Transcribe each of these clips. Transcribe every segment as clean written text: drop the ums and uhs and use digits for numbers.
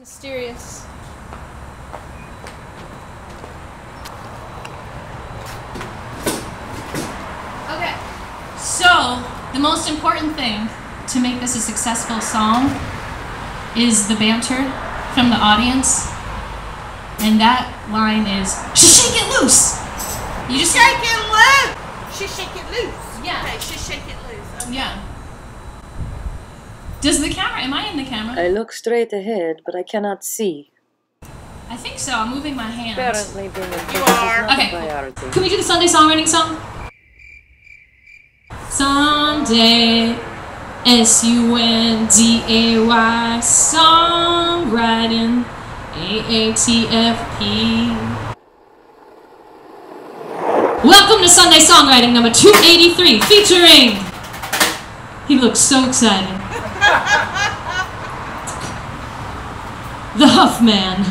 Mysterious. Okay, so the most important thing to make this a successful song is the banter from the audience, and that line is shake it loose. You just shake it loose. She shake it loose. Yeah. Okay, she shake it loose. Okay. Yeah. Does the camera? Am I in the camera? I look straight ahead, but I cannot see. I think so. I'm moving my hands. Apparently, being a You are. not Okay. a priority. Can we do the Sunday songwriting song? Sunday, S-U-N-D-A-Y, songwriting, AATFP. Welcome to Sunday Songwriting number 283, featuring... He looks so excited. The Huffman.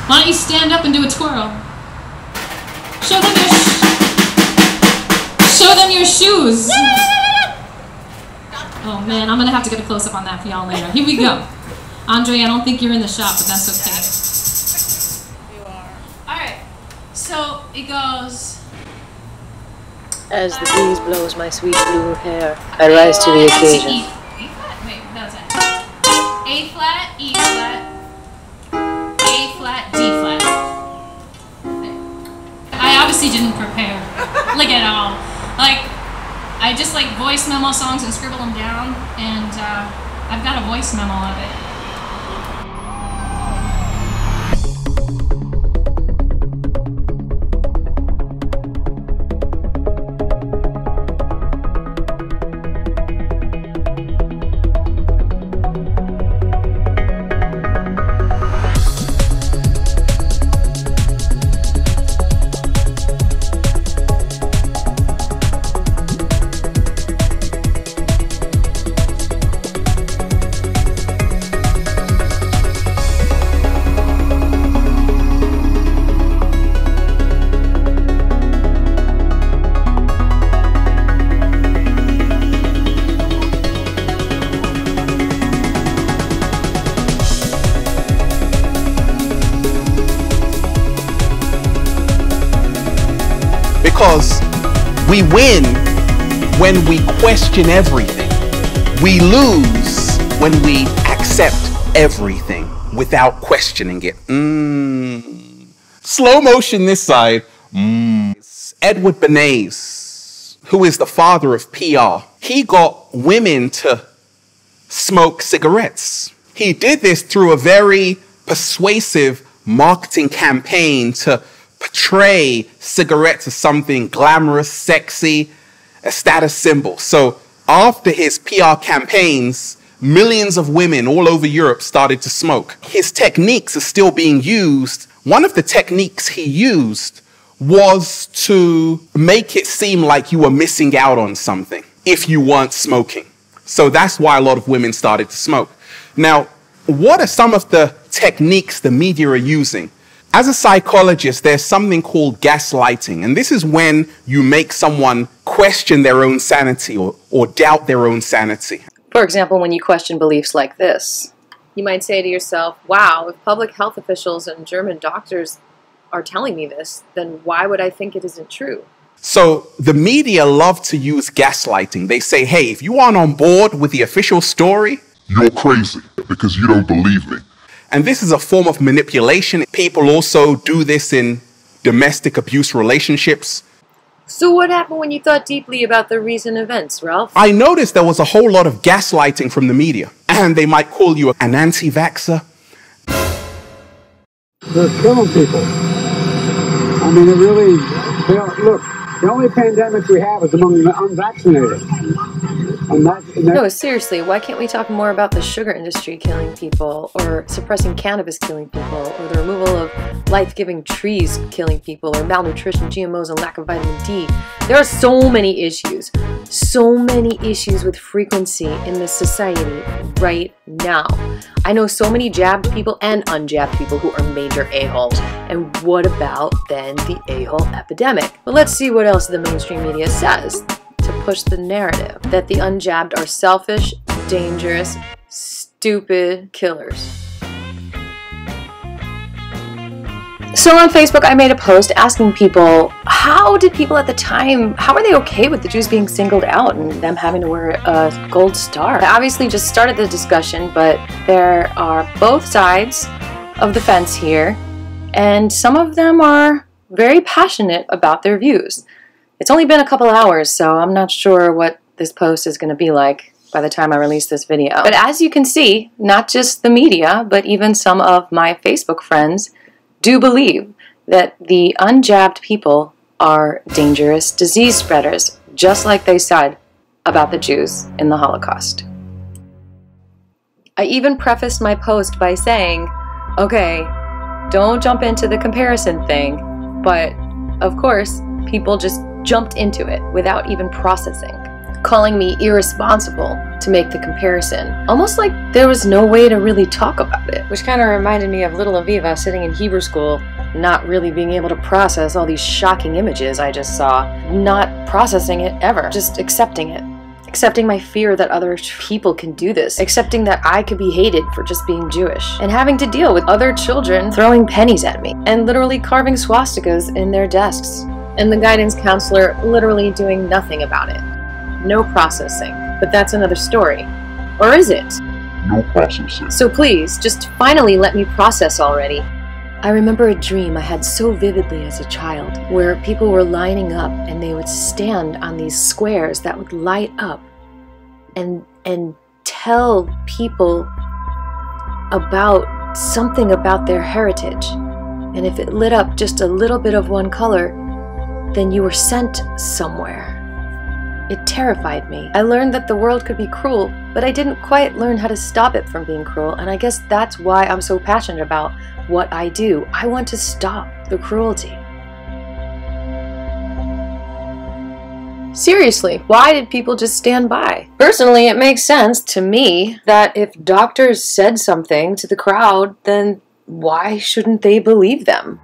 Why don't you stand up and do a twirl? Show them your shoes. Oh man, I'm gonna have to get a close-up on that for y'all later. Here we go. Andre, I don't think you're in the shot, but that's okay. You are. Alright, so it goes... As the breeze blows my sweet blue hair, I rise to the occasion. E flat? Wait, that was it. A flat, E flat, A flat, D flat. I obviously didn't prepare, like at all. Like, I just like voice memo songs and scribble them down, and I've got a voice memo of it. Because we win when we question everything. We lose when we accept everything without questioning it. Slow motion this side. Edward Bernays, who is the father of PR, he got women to smoke cigarettes. He did this through a very persuasive marketing campaign to portray cigarettes as something glamorous, sexy, a status symbol. So after his PR campaigns, millions of women all over Europe started to smoke. His techniques are still being used. One of the techniques he used was to make it seem like you were missing out on something if you weren't smoking. So that's why a lot of women started to smoke. Now, what are some of the techniques the media are using? As a psychologist, there's something called gaslighting, and this is when you make someone question their own sanity or doubt their own sanity. For example, when you question beliefs like this. You might say to yourself, wow, if public health officials and German doctors are telling me this, then why would I think it isn't true? So the media love to use gaslighting. They say, hey, if you aren't on board with the official story, you're crazy because you don't believe me. And this is a form of manipulation. People also do this in domestic abuse relationships. So what happened when you thought deeply about the recent events, Ralph? I noticed there was a whole lot of gaslighting from the media. And they might call you an anti-vaxxer. They're killing people. I mean, it really... Look, the only pandemic we have is among the unvaccinated. No, seriously, why can't we talk more about the sugar industry killing people, or suppressing cannabis killing people, or the removal of life-giving trees killing people, or malnutrition, GMOs, and lack of vitamin D? There are so many issues with frequency in this society right now. I know so many jabbed people and unjabbed people who are major a-holes. And what about then the a-hole epidemic? Well, let's see what else the mainstream media says to push the narrative that the unjabbed are selfish, dangerous, stupid killers. So on Facebook, I made a post asking people, how did people at the time, how are they okay with the Jews being singled out and them having to wear a gold star? I obviously just started the discussion, but there are both sides of the fence here, and some of them are very passionate about their views. It's only been a couple hours, so I'm not sure what this post is going to be like by the time I release this video. But as you can see, not just the media, but even some of my Facebook friends do believe that the unjabbed people are dangerous disease spreaders, just like they said about the Jews in the Holocaust. I even prefaced my post by saying, okay, don't jump into the comparison thing, but of course, people just jumped into it without even processing, calling me irresponsible to make the comparison, almost like there was no way to really talk about it, which kind of reminded me of little Aviva sitting in Hebrew school, not really being able to process all these shocking images I just saw, not processing it ever, just accepting it. Accepting my fear that other people can do this, accepting that I could be hated for just being Jewish, and having to deal with other children throwing pennies at me, and literally carving swastikas in their desks, and the guidance counselor literally doing nothing about it. No processing. But that's another story. Or is it? No processing. So please, just finally let me process already. I remember a dream I had so vividly as a child, where people were lining up and they would stand on these squares that would light up and tell people about something about their heritage. And if it lit up just a little bit of one color, then you were sent somewhere. It terrified me. I learned that the world could be cruel, but I didn't quite learn how to stop it from being cruel, and I guess that's why I'm so passionate about what I do. I want to stop the cruelty. Seriously, why did people just stand by? Personally, it makes sense to me that if doctors said something to the crowd, then why shouldn't they believe them?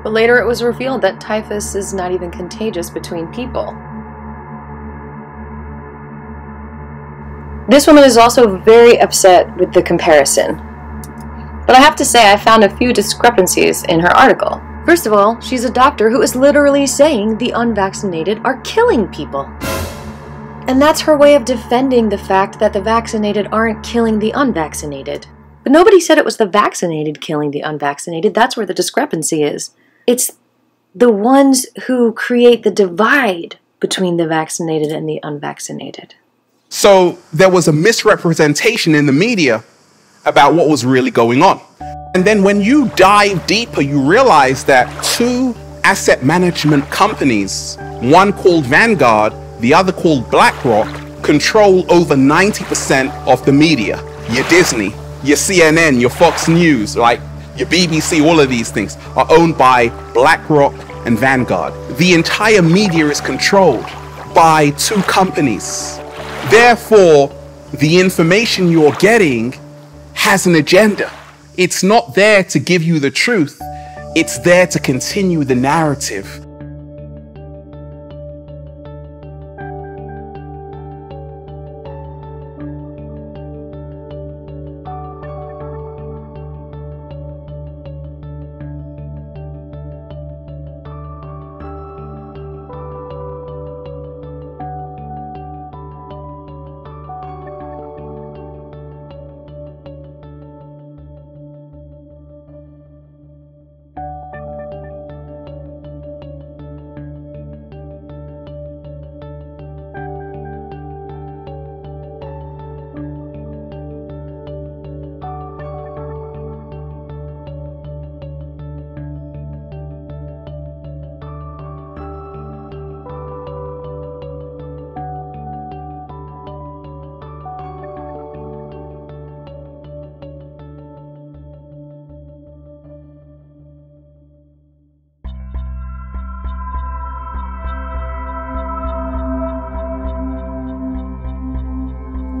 But later it was revealed that typhus is not even contagious between people. This woman is also very upset with the comparison. But I have to say I found a few discrepancies in her article. First of all, she's a doctor who is literally saying the unvaccinated are killing people. And that's her way of defending the fact that the vaccinated aren't killing the unvaccinated. But nobody said it was the vaccinated killing the unvaccinated. That's where the discrepancy is. It's the ones who create the divide between the vaccinated and the unvaccinated. So there was a misrepresentation in the media about what was really going on. And then when you dive deeper, you realize that two asset management companies, one called Vanguard, the other called BlackRock, control over 90% of the media. Your Disney, your CNN, your Fox News, like your BBC, all of these things are owned by BlackRock and Vanguard. The entire media is controlled by two companies. Therefore, the information you're getting has an agenda. It's not there to give you the truth. It's there to continue the narrative.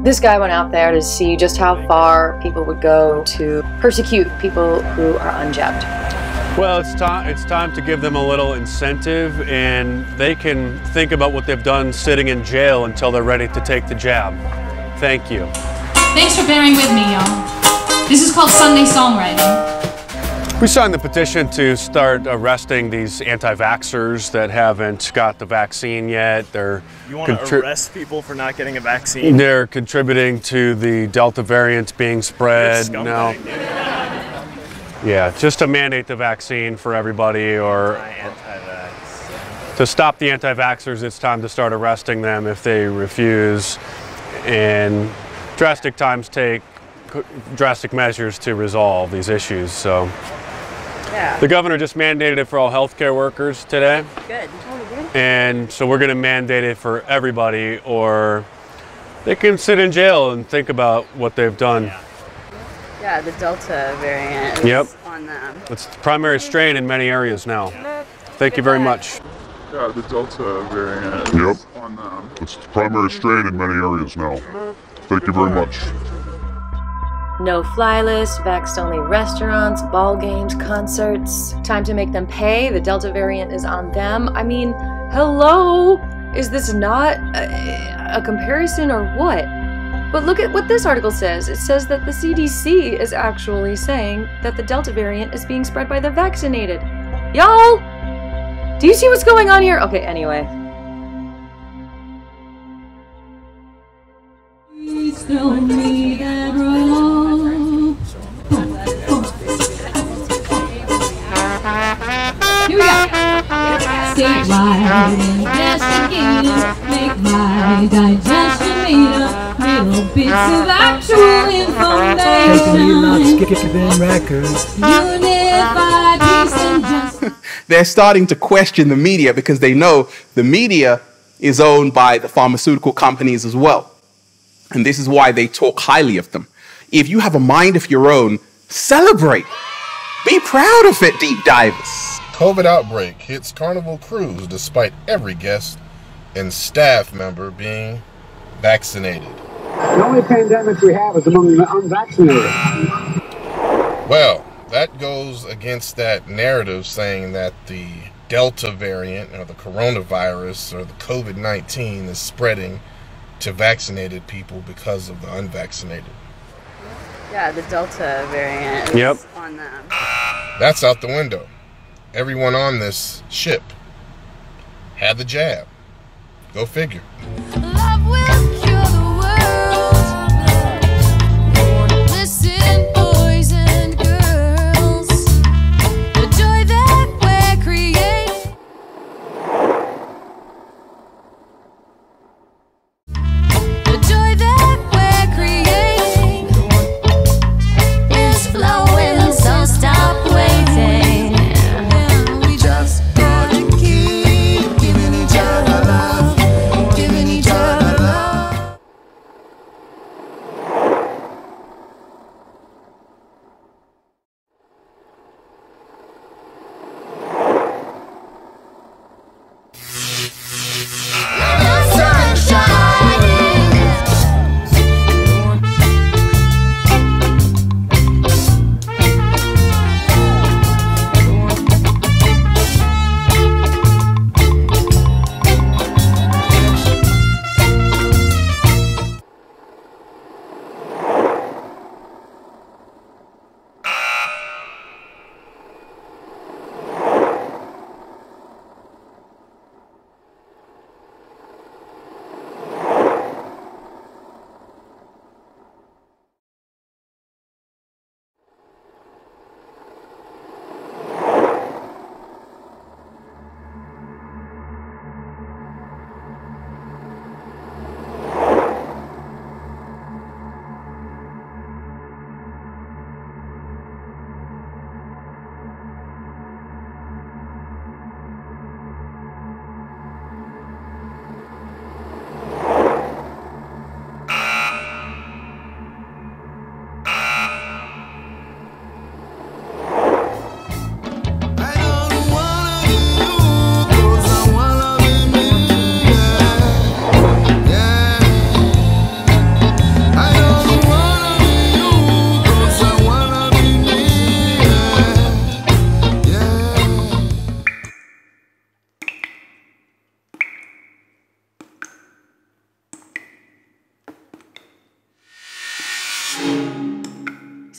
This guy went out there to see just how far people would go to persecute people who are unjabbed. Well, it's time to give them a little incentive, and they can think about what they've done sitting in jail until they're ready to take the jab. Thank you. Thanks for bearing with me, y'all. This is called Sunday Songwriting. We signed the petition to start arresting these anti-vaxxers that haven't got the vaccine yet. You want to arrest people for not getting a vaccine? They're contributing to the Delta variant being spread now. Yeah, just to mandate the vaccine for everybody, or to stop the anti-vaxxers. It's time to start arresting them if they refuse, and drastic times take drastic measures to resolve these issues. So the governor just mandated it for all healthcare workers today. Good. And so we're going to mandate it for everybody, or they can sit in jail and think about what they've done. Yeah, the Delta variant is on them. It's the primary strain in many areas now. Thank you very much. Yeah, the Delta variant is on them. It's the primary strain in many areas now. Thank you very much. No-fly list, vaxxed-only restaurants, ball games, concerts. Time to make them pay. The Delta variant is on them. I mean, hello? Is this not a comparison or what? But look at what this article says. It says that the CDC is actually saying that the Delta variant is being spread by the vaccinated. Y'all! Do you see what's going on here? Okay, anyway. Please throw me that rope. Here we go. Statewide investigator, make my digestion made up. Little bits of actual information. Unified peace and justice. They're starting to question the media because they know the media is owned by the pharmaceutical companies as well. And this is why they talk highly of them. If you have a mind of your own, celebrate. Be proud of it, deep divers. COVID outbreak hits Carnival Cruise despite every guest and staff member being vaccinated. The only pandemic we have is among the unvaccinated. Well, that goes against that narrative saying that the Delta variant or the coronavirus or the COVID-19 is spreading to vaccinated people because of the unvaccinated. Yeah, the Delta variant is on them. That's out the window. Everyone on this ship had the jab. Go figure. Love will cure the world. Listen, boys and girls, the joy that we're creating. The joy that we're creating is flowing, so stop waiting. We just gotta keep giving each other love, giving each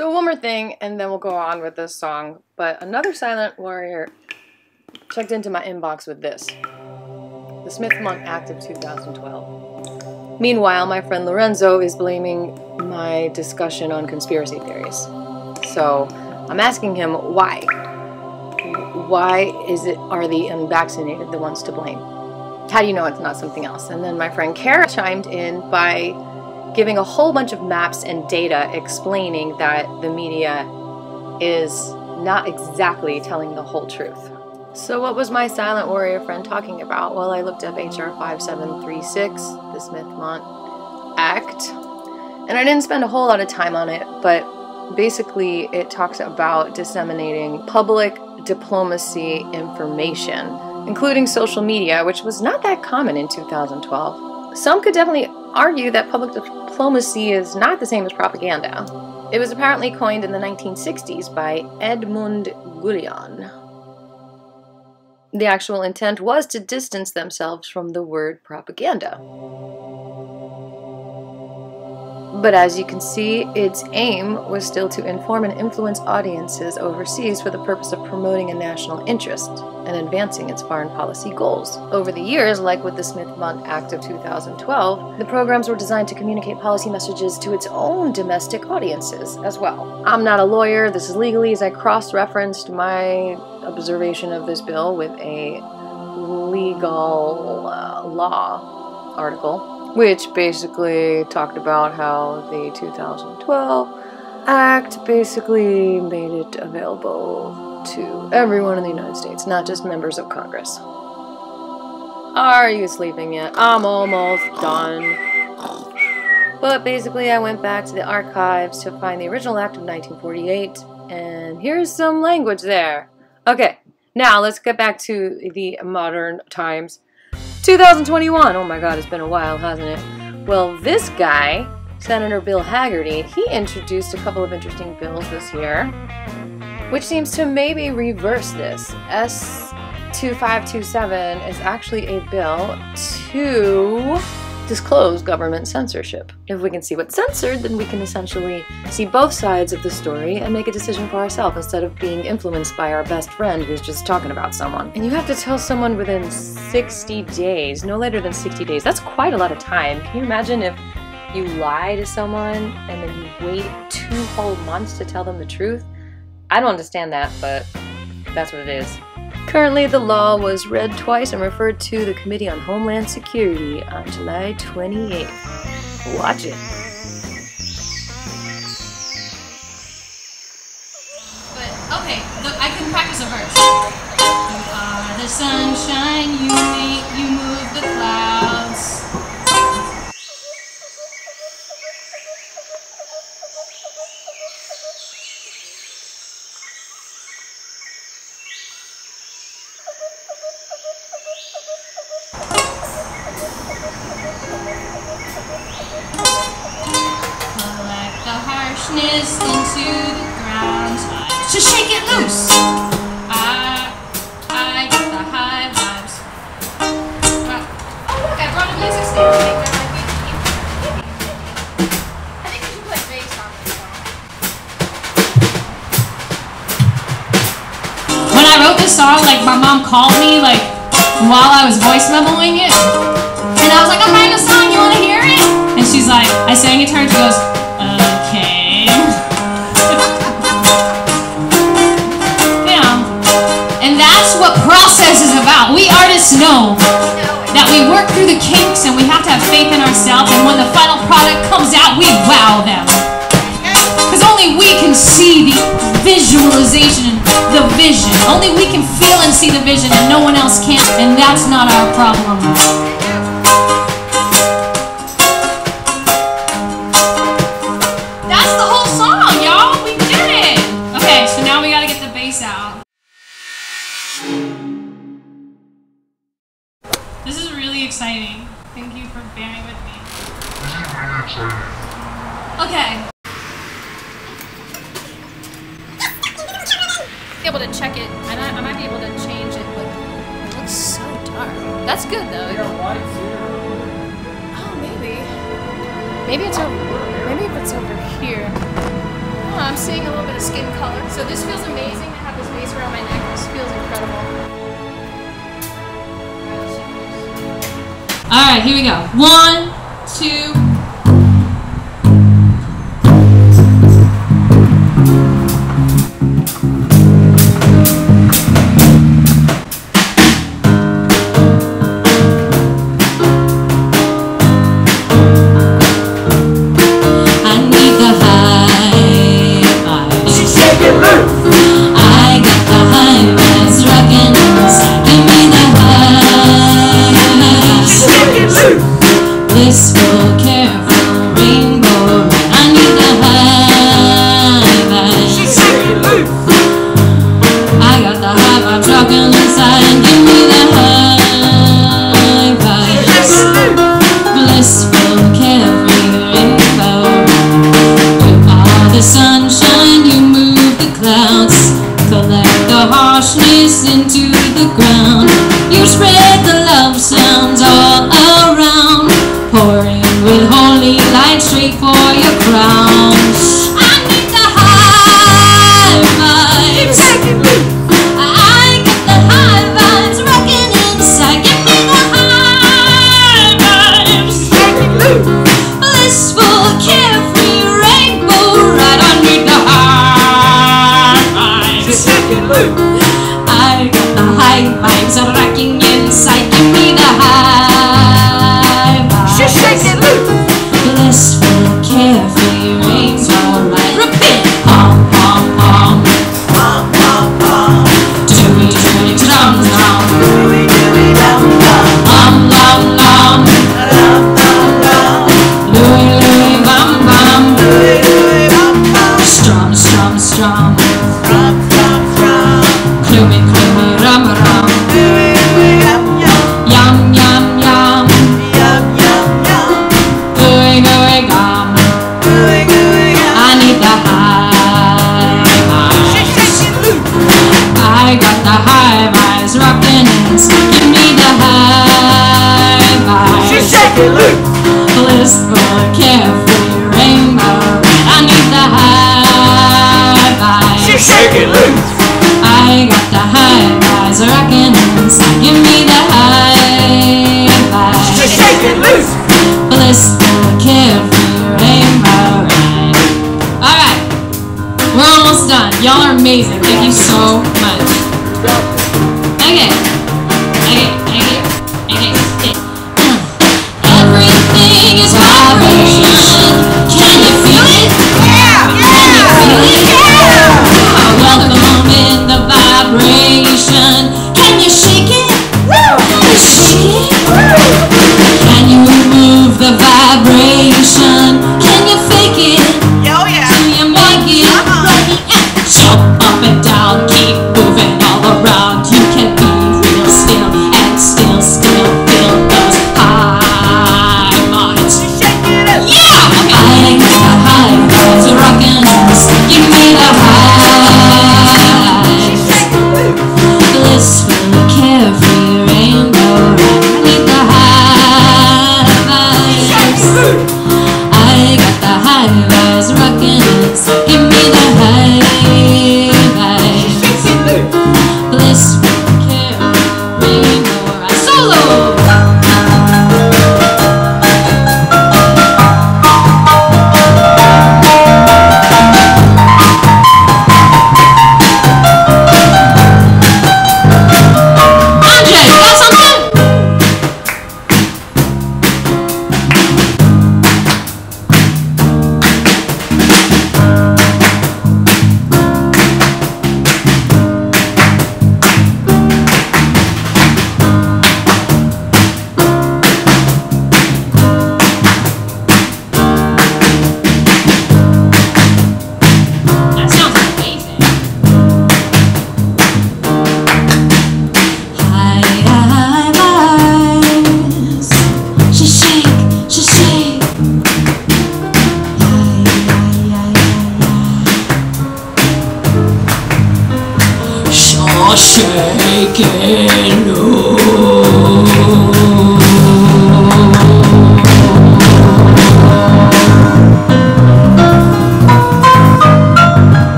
So one more thing, and then we'll go on with this song. But another silent warrior checked into my inbox with this. The Smith-Monk Act of 2012. Meanwhile, my friend Lorenzo is blaming my discussion on conspiracy theories. So I'm asking him why. Why are the unvaccinated the ones to blame? How do you know it's not something else? And then my friend Kara chimed in by giving a whole bunch of maps and data explaining that the media is not exactly telling the whole truth. So what was my silent warrior friend talking about? Well, I looked up HR 5736, the Smith-Monk Act, and I didn't spend a whole lot of time on it, but basically it talks about disseminating public diplomacy information, including social media, which was not that common in 2012. Some could definitely argue that public diplomacy is not the same as propaganda. It was apparently coined in the 1960s by Edmund Gullion. The actual intent was to distance themselves from the word propaganda. But as you can see, its aim was still to inform and influence audiences overseas for the purpose of promoting a national interest and advancing its foreign policy goals. Over the years, like with the Smith-Monk Act of 2012, the programs were designed to communicate policy messages to its own domestic audiences as well. I'm not a lawyer, this is legalese. I cross-referenced my observation of this bill with a legal law article, which basically talked about how the 2012 Act basically made it available to everyone in the United States, not just members of Congress. Are you sleeping yet? I'm almost done. But basically I went back to the archives to find the original Act of 1948, and here's some language there. Okay, now let's get back to the modern times. 2021, oh my god, it's been a while, hasn't it? Well, this guy, Senator Bill Hagerty, he introduced a couple of interesting bills this year, which seems to maybe reverse this. S2527 is actually a bill to disclose government censorship. If we can see what's censored, then we can essentially see both sides of the story and make a decision for ourselves instead of being influenced by our best friend who's just talking about someone. And you have to tell someone within 60 days, no later than 60 days. That's quite a lot of time. Can you imagine if you lie to someone and then you wait 2 whole months to tell them the truth? I don't understand that, but that's what it is. Currently, the law was read twice and referred to the Committee on Homeland Security on July 28th. Watch it. But, okay, I can practice a verse. You are the sunshine, you move the clouds. Into the ground, just shake it loose. I get the high vibes. Oh look, I brought a music stand. I think we should play bass on this song. When I wrote this song, like my mom called me like while I was voice memoing it, and I was like, I'm writing a song, you want to hear it? And she's like, I sang it to her, and she goes, okay. That's what process is about. We artists know that we work through the kinks and we have to have faith in ourselves, and when the final product comes out, we wow them. Because only we can see the visualization, the vision. Only we can feel and see the vision and no one else can, and that's not our problem. That's the whole song, y'all. We did it. Okay, so now we gotta get the bass out. This is really exciting. Thank you for bearing with me. This is really exciting. Okay. Be able to check it, and I might be able to change it, but it looks so dark. That's good though. Oh, maybe. Maybe it's over. Maybe if it's over here. I'm seeing a little bit of skin color. So this feels amazing to have this base around my neck. This feels incredible. All right, here we go. 1, 2.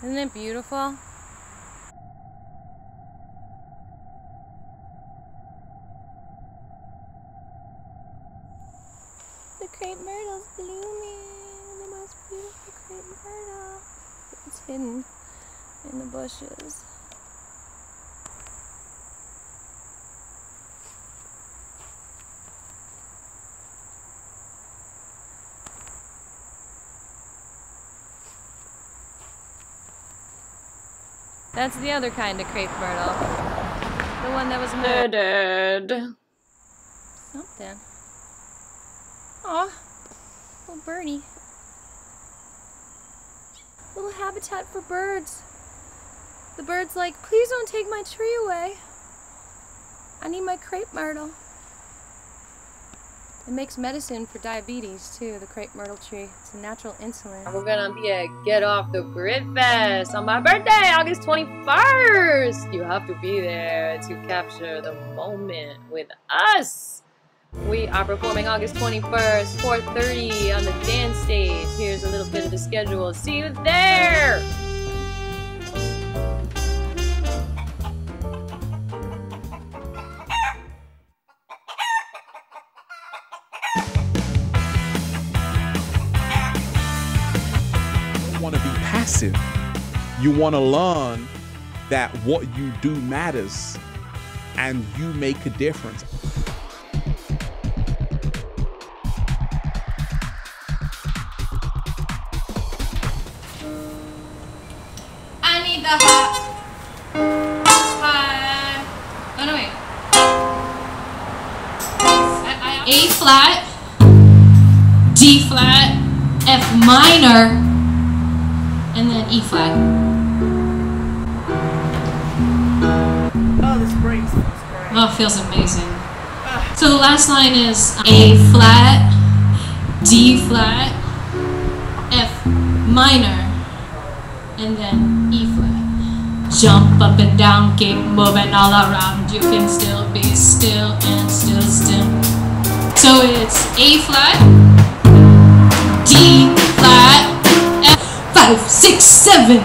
Isn't it beautiful? The crepe myrtle's blooming. The most beautiful crepe myrtle. It's hidden in the bushes. That's the other kind of crepe myrtle. The one that was murdered. Something. Aw, little birdie. Little habitat for birds. The bird's like, please don't take my tree away. I need my crepe myrtle. It makes medicine for diabetes too, the crepe myrtle tree. It's a natural insulin. We're gonna be at Get Off the Grid Fest on my birthday, August 21st. You have to be there to capture the moment with us. We are performing August 21st, 4:30 on the dance stage. Here's a little bit of the schedule. See you there! Want to be passive. You want to learn that what you do matters and you make a difference. I need the hot. Oh no, wait. A flat, D flat, F minor, and then E flat. Oh, this breeze feels great. Oh, it feels amazing. So the last line is A flat, D flat, F minor, and then E flat. Jump up and down, keep moving all around. You can still be still and still. So it's A flat, D flat, 5, 6, 7.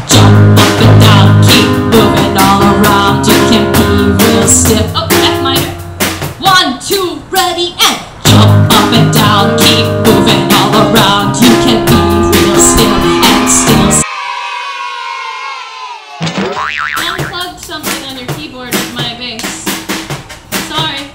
Jump up and down, keep moving all around. You can be real still. Oh, F minor. 1, 2, ready, and jump up and down, keep moving all around. You can be real still and still. Unplugged something on your keyboard with my bass. Sorry.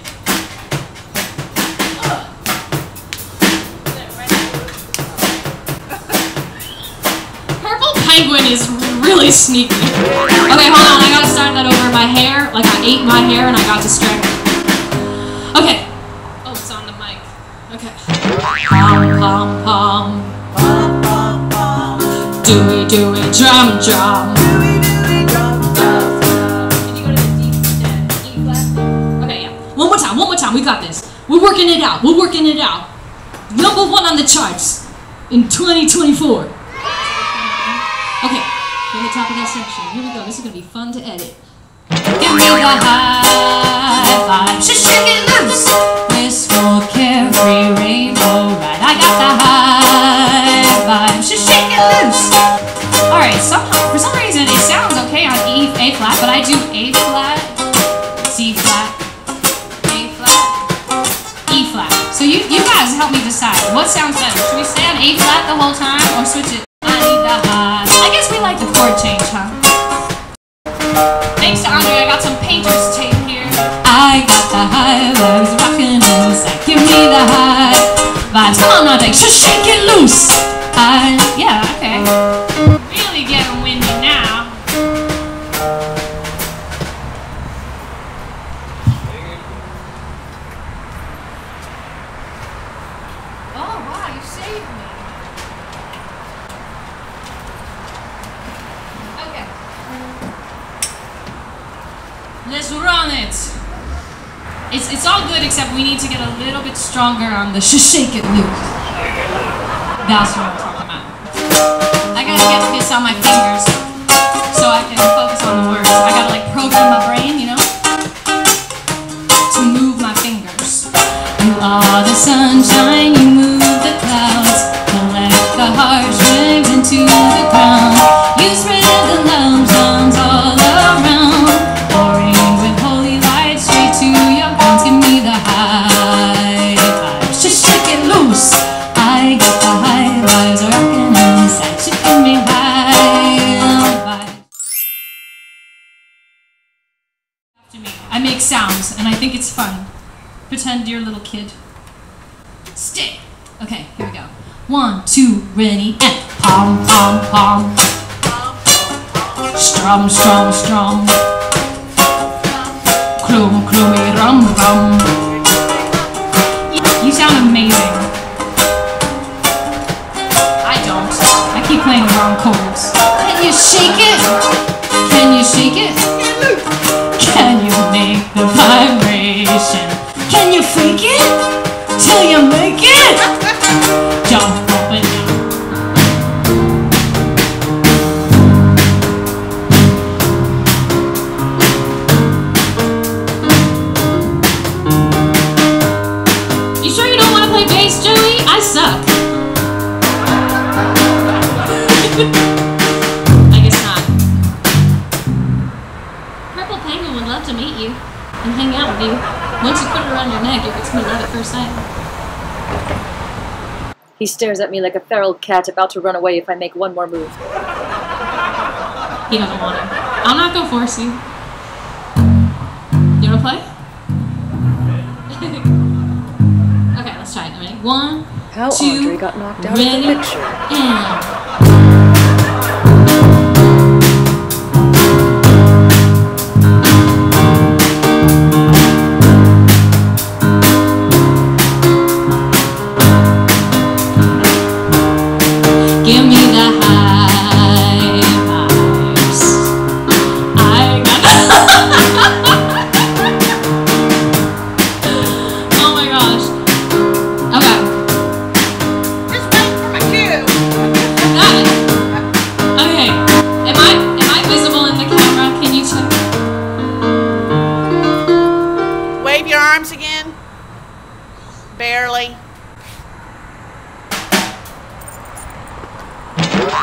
Penguin is really sneaky. Okay, hold on. I gotta start that over. My hair, like I ate my hair and I got distracted. Okay. Oh, it's on the mic. Okay. Pom, pom, pom. Pom, pom, pom. Dewey, dewey, drum, drum. Dewey, dewey, drum, drum. Can you go to the D flat? Okay, yeah. One more time. We got this. We're working it out. #1 on the charts in 2024. Okay, from the top of that section. Here we go. This is going to be fun to edit. Give me the high five. Just shake it loose. Blissful, carefree, rainbow ride. I got the high five. Just shake it loose. Alright, somehow, for some reason, it sounds okay on A flat, but I do A flat, C flat, A flat, E flat. So you guys help me decide. What sounds better? Should we stay on A flat the whole time or switch it? I need the high. I guess we like the chord change, huh? Thanks to Andre, I got some painter's tape here. I got the high vibes, rockin' loose. Give me the high vibes. Come on, Andre, just shake it loose. Yeah, okay. Really getting windy now. Oh, wow, you saved me. Let's run it. It's all good except we need to get a little bit stronger on the shake it loose. That's what I'm talking about. I gotta get this on my fingers so I can focus on the words. I gotta like program my brain, you know, to move my fingers. You are the sunshine, you move the clouds, collect the harsh waves into the ground. You spread the love songs all around, pouring with holy light straight to your bones. Give me the high vibes, just shake it loose. I get the high vibes rocking inside. She give me high vibes. After me, I make sounds and I think it's fun. Pretend you're a little kid. Stay. Okay, here we go. 1, 2, ready, and pom pom pom. Strum strum strum. Crum crummy rum rum. You sound amazing. I don't. I keep playing the wrong chords. Can you shake it? Can you shake it? Can you make the vibration? Can you fake it till you make it? Jump up and down. You sure you don't want to play bass, Joey? I suck. I guess not. Purple Penguin would love to meet you and hang out with you. Once you put it around your neck, it's gonna love at first sight. He stares at me like a feral cat about to run away if I make one more move. He doesn't want to. I'm not gonna force you. You wanna play? Okay, let's try it. Ready? 1, How 2, Andre got knocked out ready, of the picture. and... Give me the high vibes. I got oh my gosh. Okay. Just wait for my cue. Got it. Okay. Am I visible in the camera? Can you check? Wave your arms again. Barely.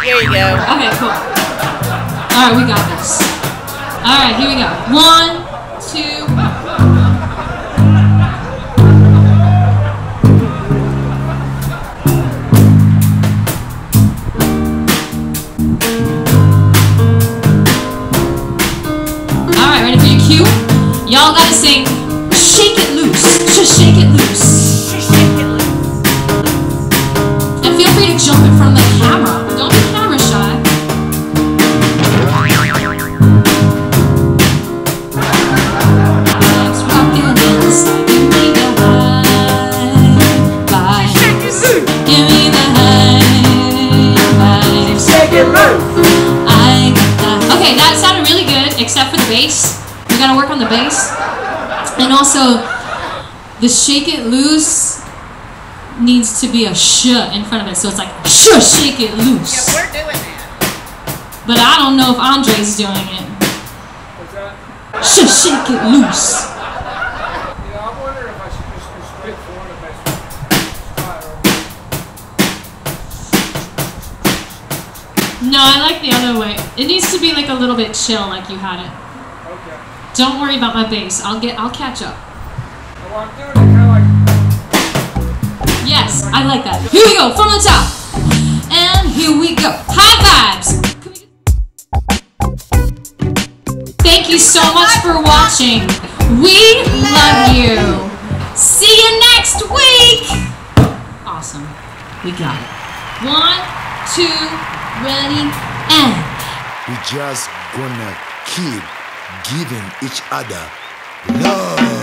Here you go. Okay, cool. Alright, we got this. Alright, here we go. 1, 2. Alright, ready for your cue? Y'all gotta sing Shake It Loose. Just shake it loose. Just shake it loose. And feel free to jump in front of the camera. Don't be camera shy. Let's rock it inside. Give me the high vibes. Give me the high vibes. Shake it loose. I got that. Okay, that sounded really good, except for the bass. We gotta work on the bass. And also, the shake it loose needs to be a sh in front of it, so it's like sh, shake it loose. Yeah, we're doing that. But I don't know if Andre's doing it. What's that? Sh, shake it loose. Yeah, I wonder if I should just go straight forward if I style. No, I like the other way. It needs to be like a little bit chill, like you had it. Okay. Don't worry about my bass. I'll catch up. Well, I'm doing it kind of like. Yes, I like that. Here we go, from the top. And here we go. High vibes. Thank you so much for watching. We love you. See you next week. Awesome. We got it. 1, 2, ready, and. We just gonna keep giving each other love.